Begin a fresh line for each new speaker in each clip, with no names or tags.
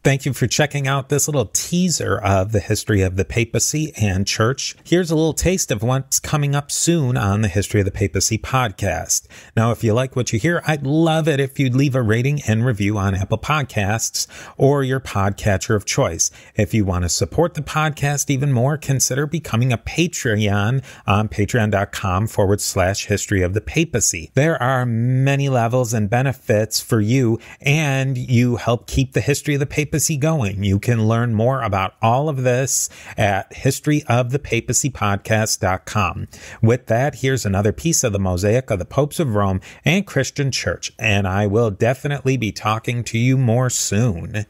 Thank you for checking out this little teaser of the history of the papacy and church. Here's a little taste of what's coming up soon on the History of the Papacy podcast. Now, if you like what you hear, I'd love it if you'd leave a rating and review on Apple Podcasts or your podcatcher of choice. If you want to support the podcast even more, consider becoming a Patreon on patreon.com/history of the papacy. There are many levels and benefits for you, and you help keep the history of the papacy going. You can learn more about all of this at historyofthepapacypodcast.com. With that, here's another piece of the mosaic of the popes of Rome and Christian church, and I will definitely be talking to you more soon.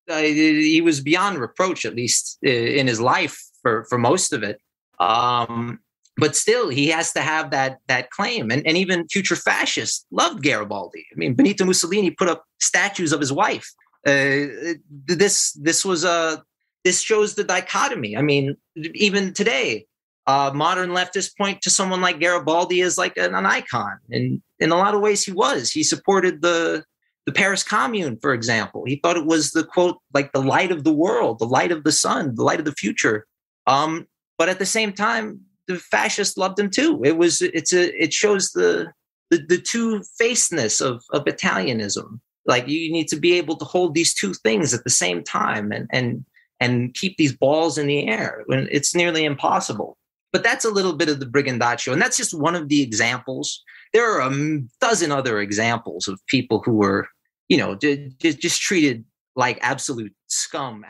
He was beyond reproach, at least in his life for most of it. But still, he has to have that claim. And even future fascists loved Garibaldi. I mean, Benito Mussolini put up statues of his wife. This shows the dichotomy. I mean, even today, modern leftists point to someone like Garibaldi as like an icon. And in a lot of ways, he was. He supported the Paris Commune, for example. He thought it was the, quote, like the light of the world, the light of the sun, the light of the future. But at the same time, the fascists loved him too. It shows the two-facedness of Italianism. Like, you need to be able to hold these two things at the same time and keep these balls in the air when it's nearly impossible. But that's a little bit of the brigandaccio, and that's just one of the examples. There are a dozen other examples of people who were, just treated like absolute scum.